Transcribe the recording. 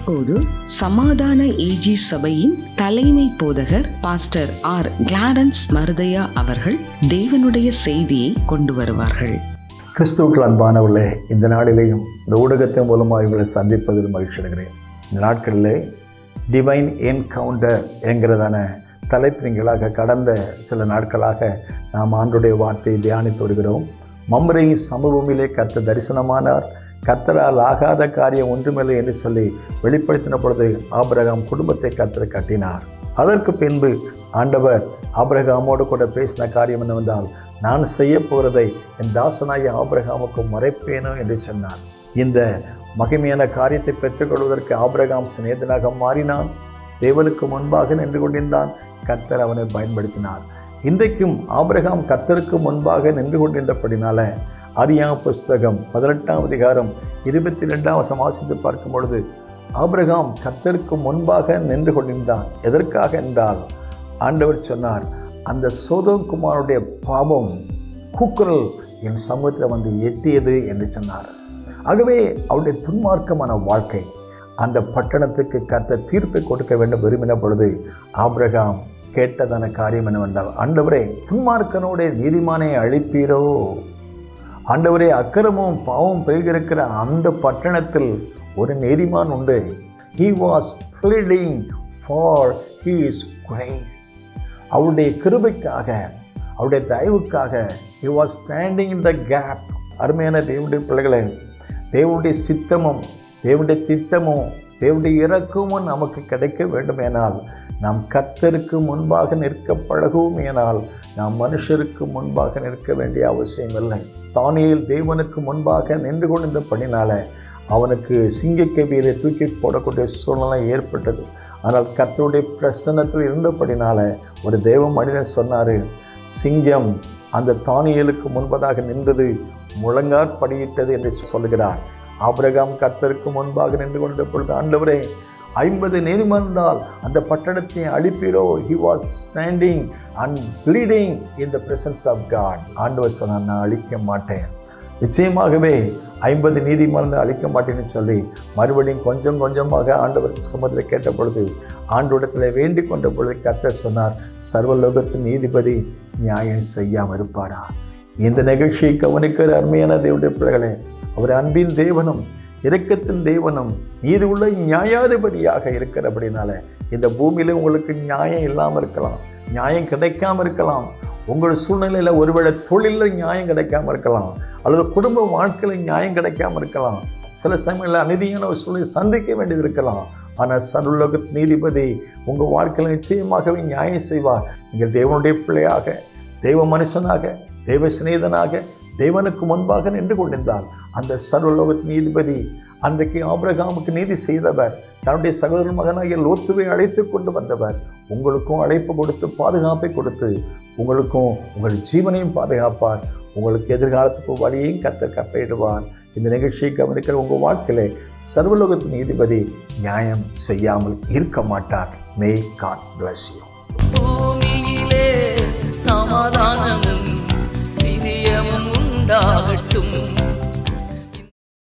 இப்போது சமாதான ஏஜி சபையின் தலைமை போதகர் பாஸ்டர் ஆர் கிளாரன்ஸ் மருதையா அவர்கள் தேவனுடைய செய்தியை கொண்டு வருவார்கள். கிறிஸ்துவுக்கு அன்பானவர்களே, இந்த நாளிலேயும் இந்த ஊடகத்தின் மூலமாக இவர்களை சந்திப்பதில் மகிழ்ச்சி அடைகிறேன். இந்த நாட்களிலே டிவைன் என்கவுண்டர் என்கிறதான தலைப்பின்களாக கடந்த சில நாட்களாக நாம் ஆண்டுடைய வார்த்தையை தியானித்து வருகிறோம். மம்ரே சமபூமியிலே கர்த்தர் தரிசனமானார். கர்த்தரால் ஆகாத காரியம் ஒன்றுமில்லை என்று சொல்லி வெளிப்படுத்தின பொழுது ஆபிரகாம் குடும்பத்தை கர்த்தர் கட்டினார். அதற்கு பின்பு ஆண்டவர் ஆபிரகாமோடு கூட பேசின காரியம் என்னவென்றால், நான் செய்ய போகிறதை என் தாசனாகிய ஆபிரகாமுக்கு மறைப்பேனோ என்று சொன்னார். இந்த மகிமையான காரியத்தை பெற்றுக்கொள்வதற்கு ஆபிரகாம் சிநேகிதனாக மாறினான். தேவனுக்கு முன்பாக நின்று கொண்டிருந்தான். கர்த்தர் அவனை பயன்படுத்தினார். இன்றைக்கும் ஆபிரகாம் கர்த்தருக்கு முன்பாக நின்று கொண்டிருந்தபடினால ஆதியாகம புஸ்தகம் 18ஆம் அதிகாரம் 22ஆம் வாசித்து பார்க்கும் பொழுது ஆபிரகாம் கர்த்தருக்கு முன்பாக நின்று கொண்டிருந்தான். எதற்காக என்றால், ஆண்டவர் சொன்னார், அந்த சோதோம் குமாரனுடைய பாவம் கூக்குரல் என் சமூகத்தில் வந்து எட்டியது என்று சொன்னார். ஆகவே அவருடைய துன்மார்க்கமான வாழ்க்கை அந்த பட்டணத்துக்கு கர்த்தர் தீர்ப்பை கொடுக்க வேண்டும் விரும்பின பொழுது ஆபிரகாம் கேட்டதான காரியம் என்னவென்றால், ஆண்டவரே, துன்மார்க்கனுடைய நீதிமானை அழிப்பீரோ? ஆண்டவரே, அக்கிரமும் பாவம் பெருகிருக்கிற அந்த பட்டணத்தில் ஒரு நீதிமான் உண்டு. He was pleading for his grace. அவருடைய கிருபைக்காக, அவருடைய தயவுக்காக he was standing in the gap. அருமையான தேவனுடைய பிள்ளைகளே, தேவனுடைய சித்தமும் தேவனுடைய திட்டமும் தேவனுடைய இரக்கமும் நமக்கு கிடைக்க வேண்டுமேனால் நாம் கர்த்தருக்கு முன்பாக நிற்க பழகுவோம். ஏனால் நாம் மனுஷருக்கு முன்பாக நிற்க வேண்டிய அவசியம் இல்லை. தானியேல் தேவனுக்கு முன்பாக நின்று கொண்டிருந்த படினால அவனுக்கு சிங்கக்கவியிலே தூக்கி போடக்கூடிய சூழ்நிலை ஏற்பட்டது. ஆனால் கர்த்தருடைய பிரசன்னத்தில் இருந்தபடினால ஒரு தேவ மனிதன் சொன்னார், சிங்கம் அந்த தானியேலுக்கு முன்பதாக நின்றது, முழங்காற்படியிட்டது என்று சொல்கிறார். ஆபிரகாம் கர்த்தருக்கு முன்பாக நின்று கொண்ட பொழுது, ஆண்டவரே, 50 நீதிமன்றால் அந்த பட்டணத்தை அழிப்பீரோ? He was standing and pleading in the presence of God. ஆண்டவர் சொன்னார், நான் அழிக்க மாட்டேன். நிச்சயமாகவே 50 நீதிமன்றம் அழிக்க மாட்டேன்னு சொல்லி மறுபடியும் கொஞ்சம் கொஞ்சமாக ஆண்டவர் சுமத்தில் கேட்ட பொழுது, ஆண்டவரிடத்தில் வேண்டிக் கொண்ட பொழுது கர்த்தர் சொன்னார், சர்வலோகத்தின் நீதிபதி நியாயம் செய்யாமல் இருப்பாரா? இந்த நிகழ்ச்சியை கவனிக்கிற அருமையான தேவனுடைய பிள்ளைகளே, அவர் அன்பின் தேவனும் இரக்கத்தின் தேவனும் நீதி உள்ள நியாயாதிபதியாக இருக்கிறபடினால இந்த பூமியில உங்களுக்கு நியாயம் இல்லாமல் இருக்கலாம், நியாயம் கிடைக்காம இருக்கலாம். உங்கள் சூழ்நிலையில ஒருவேளை தொழிலில் நியாயம் கிடைக்காம இருக்கலாம், அல்லது குடும்ப வாழ்க்கையில் நியாயம் கிடைக்காம இருக்கலாம். சில சமயங்களில் அநீதியான ஒரு சூழ்நிலை சந்திக்க வேண்டியது இருக்கலாம். ஆனால் சர்வலோக நீதிபதி உங்கள் வாழ்க்கையில் நிச்சயமாகவே நியாயம் செய்வார். நீங்கள் தேவனுடைய பிள்ளையாக, தெய்வ மனுஷனாக, தெய்வ சிநேகிதனாக தேவனுக்கு முன்பாக நின்று கொண்டிருந்தால் அந்த சர்வலோக நீதிபதி அன்றைக்கு ஆபிரகாமுக்கு நீதி செய்தவர், தன்னுடைய சகோதர மகனாகிய லோத்துவை அழைத்து கொண்டு வந்தவர், உங்களுக்கும் அழைப்பு கொடுத்து பாதுகாப்பை கொடுத்து உங்களுக்கும் உங்கள் ஜீவனையும் பாதுகாப்பார். உங்களுக்கு எதிர்காலத்துக்கு வழியையும் கர்த்தர் கட்டளையிடுவார். இந்த நிகழ்ச்சியை கவனிக்கிற உங்கள் வாழ்க்கையிலே சர்வலோகத்தின் நீதிபதி நியாயம் செய்யாமல் இருக்க மாட்டார். May God bless you. பூமியிலே சமாதானமும் நிதியமும் உண்டாகட்டும்.